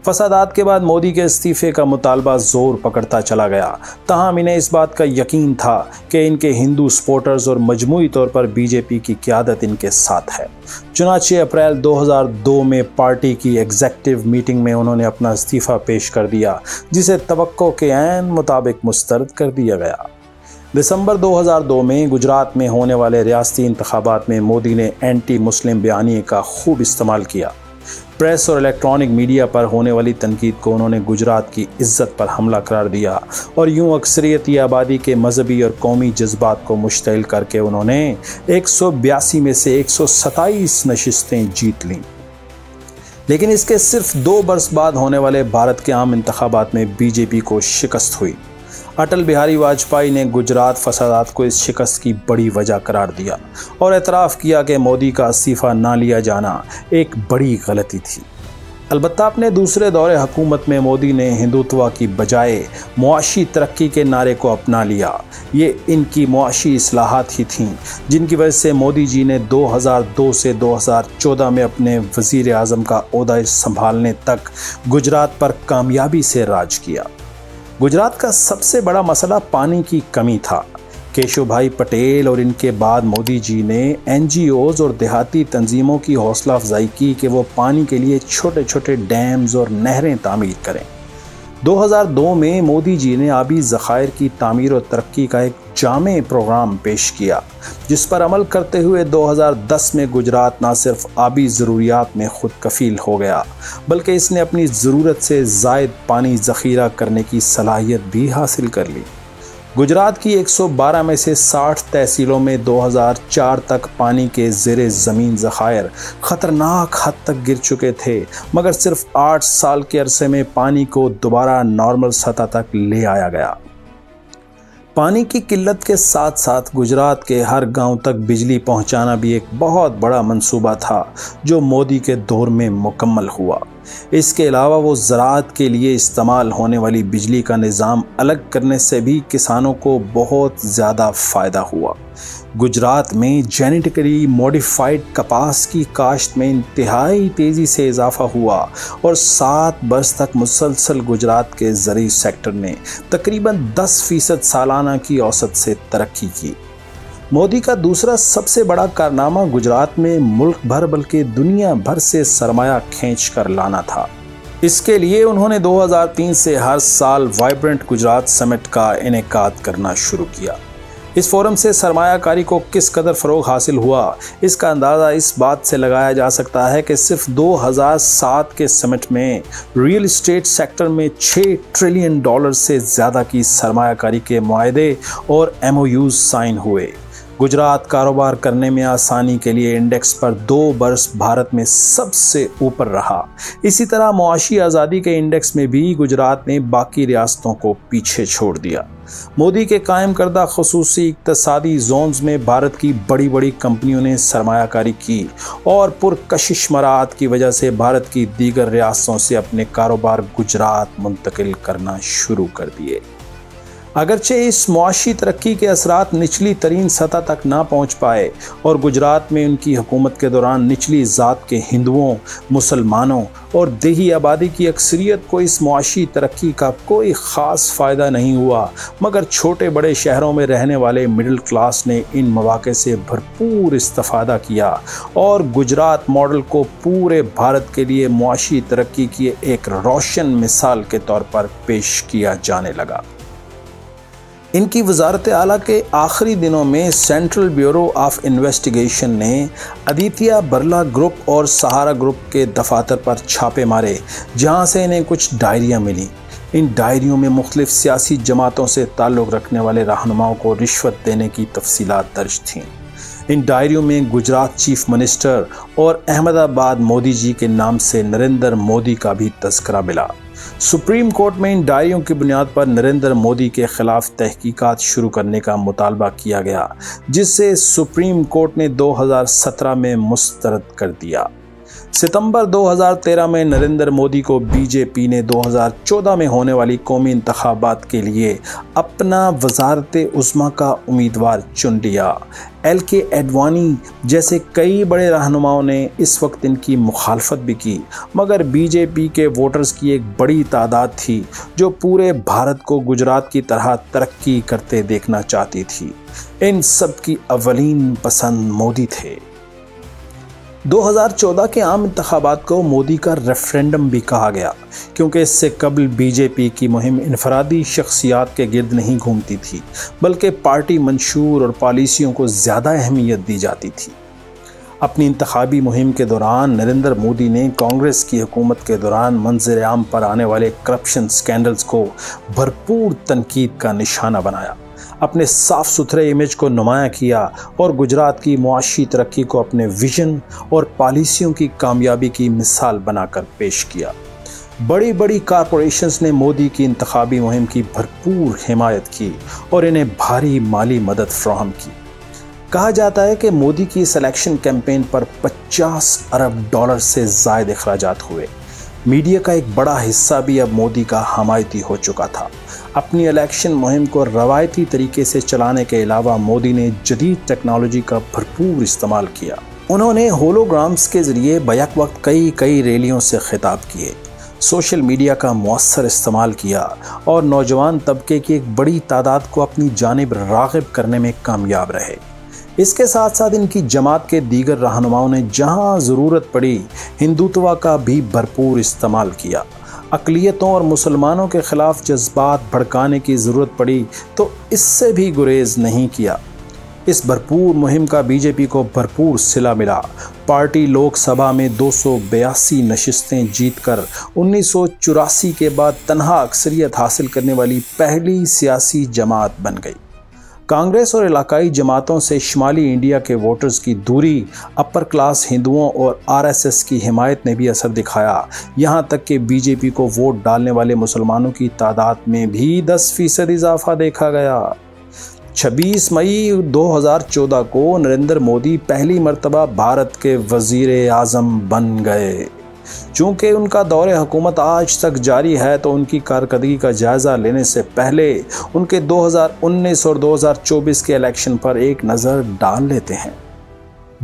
फसादात के बाद मोदी के इस्तीफे का मुतालबा जोर पकड़ता चला गया। ताहम इन्हें इस बात का यकीन था कि इनके हिंदू सपोर्टर्स और मजमूई तौर पर बीजेपी की क़यादत इनके साथ है। चुनांचे अप्रैल 2002 में पार्टी की एग्जेक्टिव मीटिंग में उन्होंने अपना इस्तीफ़ा पेश कर दिया, जिसे तवक्को के ऐन मुताबिक मुस्तरद कर दिया गया। दिसंबर 2002 में गुजरात में होने वाले रियासती इंतखाबात में मोदी ने एंटी मुस्लिम बयानिए का खूब इस्तेमाल किया। प्रेस और इलेक्ट्रॉनिक मीडिया पर होने वाली तनकीद को उन्होंने गुजरात की इज्जत पर हमला करार दिया और यूं अक्सरियती आबादी के मजहबी और कौमी जज्बात को मुश्तइल करके उन्होंने 182 में से 127 नशिस्तें जीत लीं। लेकिन इसके सिर्फ 2 बरस बाद होने वाले भारत के आम इंतखाबात में बीजेपी को शिकस्त हुई। अटल बिहारी वाजपेयी ने गुजरात फसादात को इस शिकस्त की बड़ी वजह करार दिया और एतराफ़ किया कि मोदी का इस्तीफ़ा ना लिया जाना एक बड़ी गलती थी। अलबत्ता अपने दूसरे दौरे हुकूमत में मोदी ने हिंदुत्व की बजाय मुआशी तरक्की के नारे को अपना लिया। ये इनकी मुआशी इस्लाहात ही थीं जिनकी वजह से मोदी जी ने 2002 से 2014 में अपने वज़ीर आज़म का ओहदा संभालने तक गुजरात पर कामयाबी से राज किया। गुजरात का सबसे बड़ा मसला पानी की कमी था। केशव भाई पटेल और इनके बाद मोदी जी ने NGOs और देहाती तंजीमों की हौसला अफजाई की कि वो पानी के लिए छोटे छोटे डैम्स और नहरें तामीर करें। 2002 में मोदी जी ने आबी ज़खायर की तामीर और तरक्की का एक जामे प्रोग्राम पेश किया, जिस पर अमल करते हुए 2010 में गुजरात न सिर्फ आबी ज़रूरियात में खुद कफ़ील हो गया, बल्कि इसने अपनी ज़रूरत से ज़ायद पानी ज़ख़ीरा करने की सलाहियत भी हासिल कर ली। गुजरात की 112 में से 60 तहसीलों में 2004 तक पानी के ज़ेरे ज़मीन ज़खायर ख़तरनाक हद तक गिर चुके थे, मगर सिर्फ 8 साल के अरसे में पानी को दोबारा नॉर्मल सतह तक ले आया गया। पानी की किल्लत के साथ साथ गुजरात के हर गांव तक बिजली पहुंचाना भी एक बहुत बड़ा मंसूबा था, जो मोदी के दौर में मुकम्मल हुआ। इसके अलावा वो ज़राअत के लिए इस्तेमाल होने वाली बिजली का निज़ाम अलग करने से भी किसानों को बहुत ज़्यादा फ़ायदा हुआ। गुजरात में जेनेटिकली मॉडिफाइड कपास की काश्त में इंतहाई तेज़ी से इजाफा हुआ और 7 बरस तक मुसलसल गुजरात के ज़रूरी सेक्टर ने तकरीबन 10% सालाना की औसत से तरक्की की। मोदी का दूसरा सबसे बड़ा कारनामा गुजरात में मुल्क भर बल्कि दुनिया भर से सरमाया खींच कर लाना था। इसके लिए उन्होंने 2003 से हर साल वाइब्रेंट गुजरात समिट का इनेकाद करना शुरू किया। इस फोरम से सरमायाकारी को किस कदर फ़रोग़ हासिल हुआ, इसका अंदाज़ा इस बात से लगाया जा सकता है कि सिर्फ 2007 के समिट में रियल इस्टेट सेक्टर में $6 ट्रिलियन से ज़्यादा की सरमायाकारी के मुआहदे और MOUs साइन हुए। गुजरात कारोबार करने में आसानी के लिए इंडेक्स पर 2 बरस भारत में सबसे ऊपर रहा। इसी तरह मुआशी आज़ादी के इंडेक्स में भी गुजरात ने बाकी रियासतों को पीछे छोड़ दिया। मोदी के कायम करदा खुसूसी इक्तसादी जोन्स में भारत की बड़ी बड़ी कंपनियों ने सरमायाकारी की और पुरकशिश मराहत की वजह से भारत की दीगर रियासतों से अपने कारोबार गुजरात मुंतकिल करना शुरू कर दिए। अगरचे इस मुआशी तरक्की के असरात निचली तरीन सतह तक ना पहुँच पाए और गुजरात में उनकी हुकूमत के दौरान निचली ज़ात के हिंदुओं, मुसलमानों और देही आबादी की अक्सरियत को इस मुआशी तरक्की का कोई ख़ास फ़ायदा नहीं हुआ, मगर छोटे बड़े शहरों में रहने वाले मिडिल क्लास ने इन मौक़े से भरपूर इस्तिफ़ादा किया और गुजरात मॉडल को पूरे भारत के लिए मुआशी तरक्की की एक रोशन मिसाल के तौर पर पेश किया जाने लगा। इनकी वजारत आला के आखिरी दिनों में सेंट्रल ब्यूरो ऑफ इन्वेस्टिगेशन ने आदित्य बिरला ग्रुप और सहारा ग्रुप के दफातर पर छापे मारे, जहां से इन्हें कुछ डायरियां मिली। इन डायरियों में मुख्तलिफ सियासी जमातों से ताल्लुक़ रखने वाले रहनुमाओं को रिश्वत देने की तफसीलात दर्ज थीं। इन डायरियों में गुजरात चीफ मिनिस्टर और अहमदाबाद मोदी जी के नाम से नरेंद्र मोदी का भी तस्करा मिला। सुप्रीम कोर्ट में इन डायरियों की बुनियाद पर नरेंद्र मोदी के खिलाफ तहकीकात शुरू करने का मुतालबा किया गया, जिसे सुप्रीम कोर्ट ने 2017 में मुस्तरद कर दिया। सितंबर 2013 में नरेंद्र मोदी को बीजेपी ने 2014 में होने वाली कौमी इंतखाबात के लिए अपना वज़ारत उज़्मा का उम्मीदवार चुन लिया। LK एडवाणी जैसे कई बड़े रहनुमाओं ने इस वक्त इनकी मुखालफत भी की, मगर बीजेपी के वोटर्स की एक बड़ी तादाद थी जो पूरे भारत को गुजरात की तरह तरक्की करते देखना चाहती थी। इन सब की अवलीन पसंद मोदी थे। 2014 के आम इंतखाबात को मोदी का रेफरेंडम भी कहा गया, क्योंकि इससे कबल बीजेपी की मुहिम इनफरादी शख्सियात के गिर्द नहीं घूमती थी, बल्कि पार्टी मंशूर और पॉलिसियों को ज़्यादा अहमियत दी जाती थी। अपनी इंतखाबी मुहिम के दौरान नरेंद्र मोदी ने कांग्रेस की हुकूमत के दौरान मंजर आम पर आने वाले करप्शन स्कैंडल्स को भरपूर तनकीद का निशाना बनाया, अपने साफ सुथरे इमेज को नुमाया किया और गुजरात की मुआशी तरक्की को अपने विजन और पॉलिसियों की कामयाबी की मिसाल बनाकर पेश किया। बड़ी बड़ी कॉरपोरेशंस ने मोदी की इंतखाबी मुहिम की भरपूर हिमायत की और इन्हें भारी माली मदद फराहम की। कहा जाता है कि मोदी की इस इलेक्शन कैंपेन पर 50 अरब डॉलर से ज़ायद अखराजात हुए। मीडिया का एक बड़ा हिस्सा भी अब मोदी का हमायती हो चुका था। अपनी इलेक्शन मुहिम को रवायती तरीके से चलाने के अलावा मोदी ने जदीद टेक्नोलॉजी का भरपूर इस्तेमाल किया। उन्होंने होलोग्राम्स के ज़रिए बैक वक्त कई रैलियों से खिताब किए, सोशल मीडिया का मौसर इस्तेमाल किया और नौजवान तबके की एक बड़ी तादाद को अपनी जानिब राग़िब करने में कामयाब रहे। इसके साथ साथ इनकी जमात के दीगर रहनुमाओं ने जहां ज़रूरत पड़ी हिंदुत्व का भी भरपूर इस्तेमाल किया। अक़लियतों और मुसलमानों के ख़िलाफ़ जज्बात भड़काने की ज़रूरत पड़ी तो इससे भी गुरेज नहीं किया। इस भरपूर मुहिम का बीजेपी को भरपूर सिला मिला। पार्टी लोकसभा में 282 नशिस्तें जीतकर 1984 के बाद तनहा अक्सरियत हासिल करने वाली पहली सियासी जमात बन गई। कांग्रेस और इलाकाई जमातों से शुमाली इंडिया के वोटर्स की दूरी, अपर क्लास हिंदुओं और RSS की हिमायत ने भी असर दिखाया। यहाँ तक कि बीजेपी को वोट डालने वाले मुसलमानों की तादाद में भी 10% इजाफा देखा गया। 26 मई 2014 को नरेंद्र मोदी पहली मर्तबा भारत के वज़ीर आज़म बन गए। चूँकि उनका दौरे हुकूमत आज तक जारी है, तो उनकी कारकर्दगी का जायज़ा लेने से पहले उनके 2019 और 2024 के इलेक्शन पर एक नज़र डाल लेते हैं।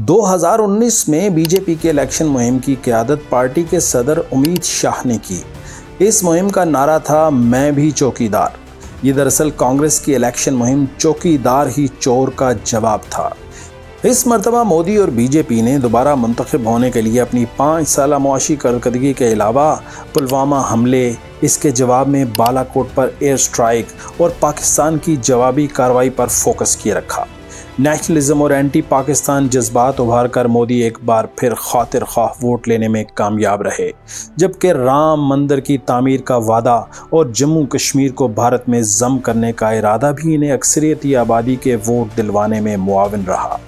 2019 में बीजेपी के इलेक्शन मुहिम की क़यादत पार्टी के सदर उम्मीद शाह ने की। इस मुहिम का नारा था, मैं भी चौकीदार। ये दरअसल कांग्रेस की इलेक्शन मुहिम चौकीदार ही चोर का जवाब था। इस मरतबा मोदी और बीजेपी ने दोबारा मुंतखब होने के लिए अपनी 5 साला मुआशी कारकर्दगी के अलावा पुलवामा हमले, इसके जवाब में बालाकोट पर एयर स्ट्राइक और पाकिस्तान की जवाबी कार्रवाई पर फोकस किए रखा। नेशनलिज्म और एंटी पाकिस्तान जज्बात उभार कर मोदी एक बार फिर खातिर ख्वाह वोट लेने में कामयाब रहे, जबकि राम मंदिर की तामीर का वादा और जम्मू कश्मीर को भारत में ज़म करने का इरादा भी इन्हें अक्सरियती आबादी के वोट दिलवाने में मुआविन रहा।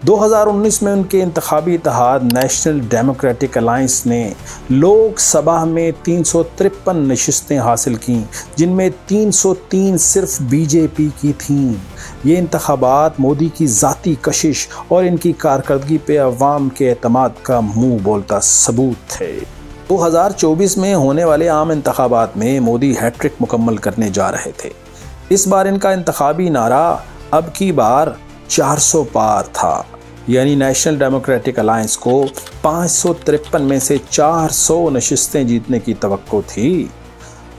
2019 में उनके इंतखाबी इत्तेहाद नेशनल डेमोक्रेटिक अलायंस ने लोकसभा में 353 नशिस्तें हासिल कीं, जिनमें 303 सिर्फ बीजेपी की थीं। ये इंतखाबात मोदी की ज़ाती कशिश और इनकी कारकर्दगी पे अवाम के एतमाद का मुंह बोलता सबूत थे। 2024 में होने वाले आम इंतखाबात में मोदी हैट्रिक मुकम्मल करने जा रहे थे। इस बार इनका इंतखाबी नारा अब की बार 400 पार था, यानी नेशनल डेमोक्रेटिक अलायंस को 553 में से 400 नशिस्तें जीतने की तवक्को थी।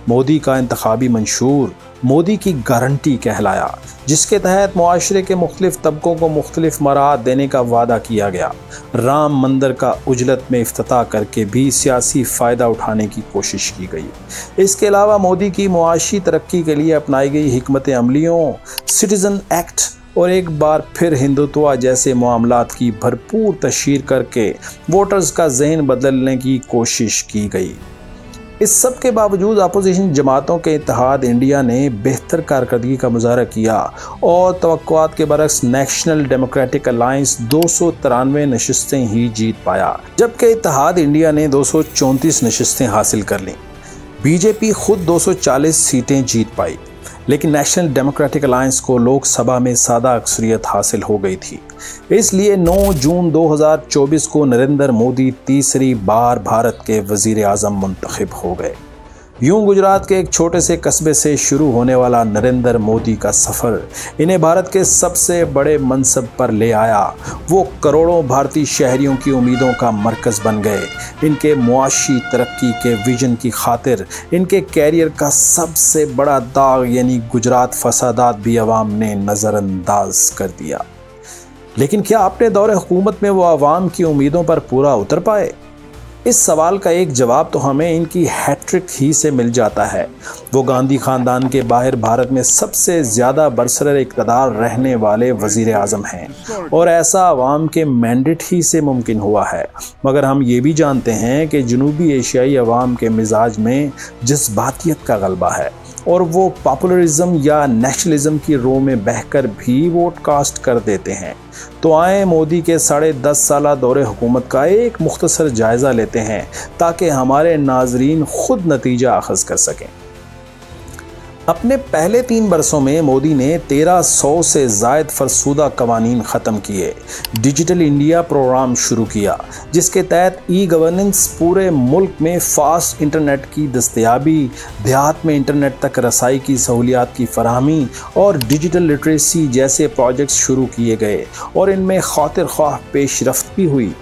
मोदी का इंतखाबी मंशूर मोदी की गारंटी कहलाया, जिसके तहत मुआशरे के मुख्तलिफ तबकों को मुख्तलिफ मराहत देने का वादा किया गया। राम मंदिर का उजलत में इफ्तिताह करके भी सियासी फ़ायदा उठाने की कोशिश की गई। इसके अलावा मोदी की मुआशी तरक्की के लिए अपनाई गई हिकमत अमलियों, सिटीज़न एक्ट और एक बार फिर हिंदुत्व जैसे मामलात की भरपूर तशहीर करके वोटर्स का जहन बदलने की कोशिश की गई। इस सब के बावजूद अपोजिशन जमातों के इत्तेहाद इंडिया ने बेहतर कारकर्दगी का मुजाहरा किया और तवक्कुआत के बरक्स नेशनल डेमोक्रेटिक अलायंस 293 नशिस्तें ही जीत पाया, जबकि इत्तेहाद इंडिया ने 234 नशिस्तें हासिल कर लीं। बीजेपी खुद 240 सीटें जीत पाई, लेकिन नेशनल डेमोक्रेटिक अलायंस को लोकसभा में सादा अक्सरियत हासिल हो गई थी। इसलिए 9 जून 2024 को नरेंद्र मोदी तीसरी बार भारत के वजीर आज़म मुंतखब हो गए। यूं गुजरात के एक छोटे से कस्बे से शुरू होने वाला नरेंद्र मोदी का सफ़र इन्हें भारत के सबसे बड़े मनसब पर ले आया। वो करोड़ों भारतीय शहरियों की उम्मीदों का मरकज़ बन गए। इनके मुआशी तरक्की के विजन की खातिर इनके कैरियर का सबसे बड़ा दाग यानी गुजरात फसादात भी अवाम ने नज़रअंदाज कर दिया। लेकिन क्या अपने दौरे हुकूमत में वो अवाम की उम्मीदों पर पूरा उतर पाए? इस सवाल का एक जवाब तो हमें इनकी हैट्रिक ही से मिल जाता है। वो गांधी खानदान के बाहर भारत में सबसे ज़्यादा बरसर इक़्तिदार रहने वाले वज़ीर आज़म हैं और ऐसा अवाम के मैंडेट ही से मुमकिन हुआ है। मगर हम ये भी जानते हैं कि जनूबी एशियाई अवाम के मिजाज में जज्बातियत का गलबा है और वो पॉपुलरिज्म या नेशनलिज्म की रो में बहकर भी वोट कास्ट कर देते हैं। तो आए मोदी के 10.5 साला दौरे हुकूमत का एक मुख्तसर जायज़ा लेते हैं ताकि हमारे नाजरीन खुद नतीजा अखज़ कर सकें। अपने पहले 3 बरसों में मोदी ने 1300 से ज़ायद फरसूदा कवानीन ख़त्म किए, डिजिटल इंडिया प्रोग्राम शुरू किया जिसके तहत ई गवर्नेंस पूरे मुल्क में फ़ास्ट इंटरनेट की दस्तयाबी, देहात में इंटरनेट तक रसाई की सहूलियात की फराहमी और डिजिटल लिटरेसी जैसे प्रोजेक्ट्स शुरू किए गए और इनमें खातिर ख्वाह पेशरफ्त भी हुई।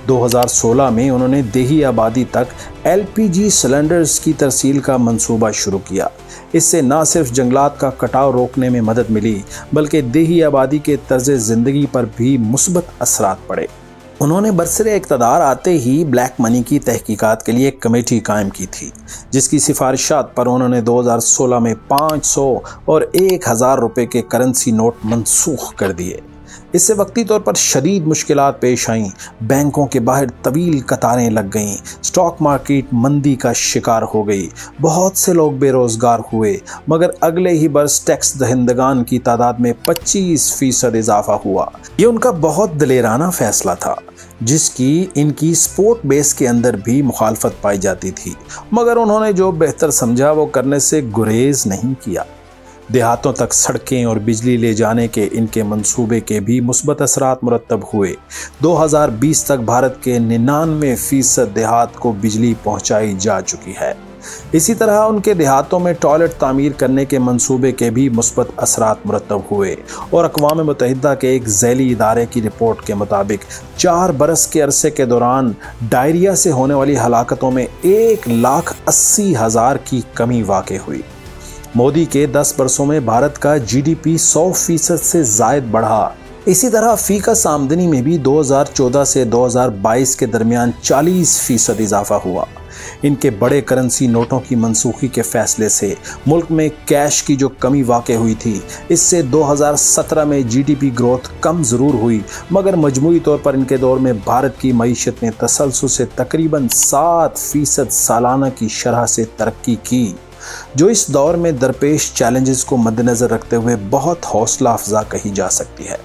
2016 में उन्होंने देही आबादी तक LPG सिलेंडर्स की तरसील का मंसूबा शुरू किया। इससे न सिर्फ जंगलात का कटाव रोकने में मदद मिली बल्कि देही आबादी के तर्ज ज़िंदगी पर भी मुस्बत असरात पड़े। उन्होंने बरसरे इक़्तिदार आते ही ब्लैक मनी की तहकीकात के लिए एक कमेटी कायम की थी जिसकी सिफारिशात पर उन्होंने 2016 में 500 और 1000 रुपये के करेंसी नोट मनसूख कर दिए। इससे वक्ती तौर पर शदीद मुश्किलात पेश आईं, बैंकों के बाहर तवील कतारें लग गईं, स्टॉक मार्केट मंदी का शिकार हो गई, बहुत से लोग बेरोज़गार हुए। मगर अगले ही बरस टैक्स दहिंदगान की तादाद में 25% इजाफा हुआ। ये उनका बहुत दिलेराना फैसला था जिसकी इनकी स्पोर्ट बेस के अंदर भी मुखालफत पाई जाती थी, मगर उन्होंने जो बेहतर समझा वो करने से गुरेज नहीं किया। देहातों तक सड़कें और बिजली ले जाने के इनके मंसूबे के भी मुस्बत असरात मुरतब हुए। 2020 तक भारत के 99% देहात को बिजली पहुंचाई जा चुकी है। इसी तरह उनके देहातों में टॉयलेट तामीर करने के मंसूबे के भी मुस्बत असरात मुरतब हुए और अक़वाम मुत्तहिदा के एक ज़ैली इदारे की रिपोर्ट के मुताबिक 4 बरस के अरसे के दौरान डायरिया से होने वाली हलाकतों में 1,80,000 की कमी वाक़ई हुई। मोदी के 10 बरसों में भारत का GDP 100% से ज़ायद बढ़ा। इसी तरह फ़ीकस आमदनी में भी 2014 से 2022 के दरमियान 40% इजाफा हुआ। इनके बड़े करेंसी नोटों की मनसूखी के फैसले से मुल्क में कैश की जो कमी वाक़ई हुई थी, इससे 2017 में GDP ग्रोथ कम ज़रूर हुई, मगर मजमूई तौर पर इनके दौर में भारत की मईशत ने तसलसल से तकरीबन 7% सालाना की शरह से तरक्की की, जो इस दौर में दरपेश चैलेंजेस को मद्देनज़र रखते हुए बहुत हौसला अफजा कही जा सकती है।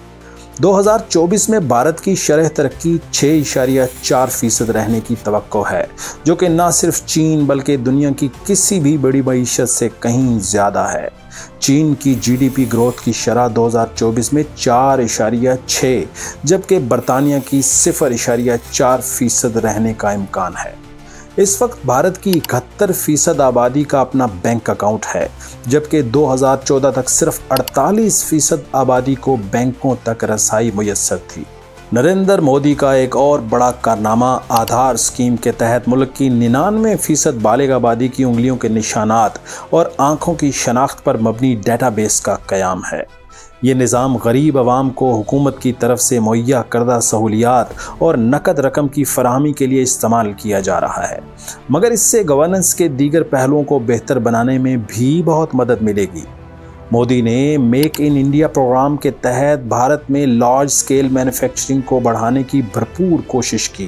2024 में भारत की शरह तरक्की 6.4% रहने की तवक्को है, जो कि न सिर्फ चीन बल्कि दुनिया की किसी भी बड़ी मईशत से कहीं ज़्यादा है। चीन की GDP ग्रोथ की शरह 2024 में 4.6, जबकि बरतानिया की 0.4% रहने का इम्कान है। इस वक्त भारत की 71% आबादी का अपना बैंक अकाउंट है, जबकि 2014 तक सिर्फ 48% आबादी को बैंकों तक रसाई मुयस्सर थी। नरेंद्र मोदी का एक और बड़ा कारनामा आधार स्कीम के तहत मुल्क की 99% बालिग आबादी की उंगलियों के निशानात और आँखों की शनाख्त पर मबनी डेटाबेस का क़याम है। ये निज़ाम गरीब आवाम को हुकूमत की तरफ से मुहैया करदा सहूलियात और नकद रकम की फराहमी के लिए इस्तेमाल किया जा रहा है, मगर इससे गवर्नेंस के दीगर पहलुओं को बेहतर बनाने में भी बहुत मदद मिलेगी। मोदी ने मेक इन इंडिया प्रोग्राम के तहत भारत में लार्ज स्केल मैन्युफैक्चरिंग को बढ़ाने की भरपूर कोशिश की।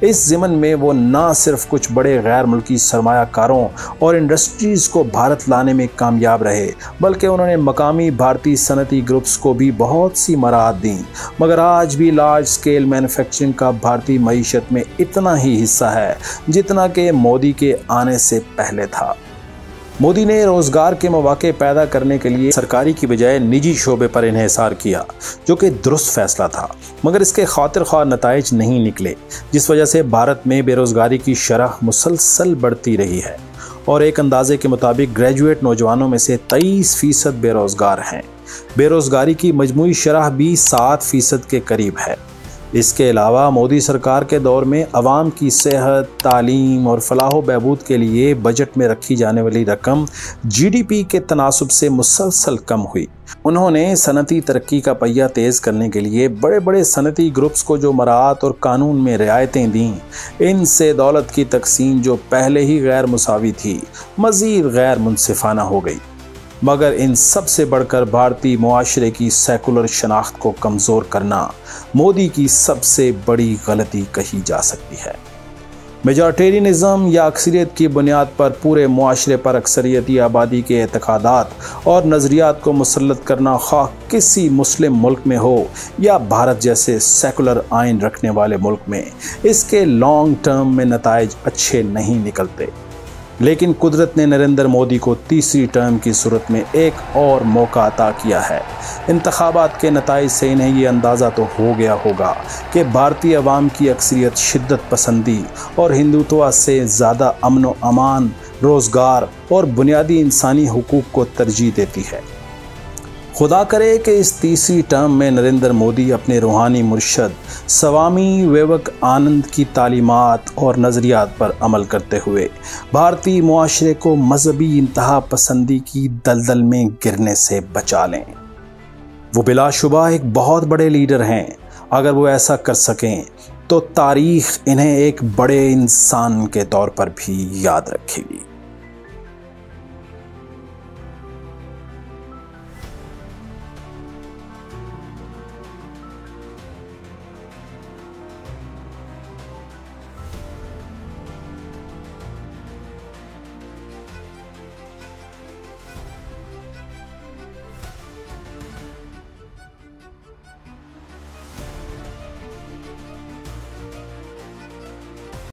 इस ज़िमन में वो न सिर्फ कुछ बड़े गैर मुल्की सरमायाकारों और इंडस्ट्रीज़ को भारत लाने में कामयाब रहे, बल्कि उन्होंने मकामी भारतीय सनती ग्रुप्स को भी बहुत सी मराहत दी। मगर आज भी लार्ज स्केल मैन्युफैक्चरिंग का भारतीय मईशत में इतना ही हिस्सा है जितना कि मोदी के आने से पहले था। मोदी ने रोजगार के मौके पैदा करने के लिए सरकारी की बजाय निजी शोबे पर इन्हिसार किया, जो कि दुरुस्त फैसला था, मगर इसके खातिर ख्वाह नताइज नहीं निकले, जिस वजह से भारत में बेरोजगारी की शरह मुसलसल बढ़ती रही है और एक अंदाजे के मुताबिक ग्रेजुएट नौजवानों में से 23% बेरोजगार हैं। बेरोजगारी की मजमूई शरह भी 7% के करीब है। इसके अलावा मोदी सरकार के दौर में अवाम की सेहत, तालीम और फलाह बहबूद के लिए बजट में रखी जाने वाली रकम GDP के तनासुब से मुसलसल कम हुई। उन्होंने सनती तरक्की का पहिया तेज़ करने के लिए बड़े बड़े सनती ग्रुप्स को जो मराहत और कानून में रियायतें दीं, इनसे दौलत की तकसीम जो पहले ही गैर मुसावी थी, मज़ीद गैर मुनसिफाना हो गई। मगर इन सब से बढ़कर भारतीय मुआशरे की सेकुलर शनाख्त को कमज़ोर करना मोदी की सबसे बड़ी गलती कही जा सकती है। मेजॉरिटेरियनिज़म या अक्सरियत की बुनियाद पर पूरे मुआशरे पर अक्सरियती आबादी के एतकादात और नज़रियात को मुसल्लत करना, ख़्वाह किसी मुस्लिम मुल्क में हो या भारत जैसे सेकुलर आइन रखने वाले मुल्क में, इसके लॉन्ग टर्म में नताइज अच्छे नहीं निकलते। लेकिन कुदरत ने नरेंद्र मोदी को तीसरी टर्म की सूरत में एक और मौका अता किया है। इंतखाबात के नताइज से इन्हें ये अंदाज़ा तो हो गया होगा कि भारतीय अवाम की अक्सरियत शिद्दत पसंदी और हिंदुत्व से ज़्यादा अमन व अमान, रोज़गार और बुनियादी इंसानी हुकूक को तरजीह देती है। खुदा करे कि इस तीसरी टर्म में नरेंद्र मोदी अपने रूहानी मुर्शद स्वामी विवेकानंद की तालीमात और नज़रियात पर अमल करते हुए भारतीय मुआशरे को मजहबी इंतहा पसंदी की दलदल में गिरने से बचा लें। वो बिलाशुबा एक बहुत बड़े लीडर हैं। अगर वो ऐसा कर सकें तो तारीख़ इन्हें एक बड़े इंसान के तौर पर भी याद रखेगी।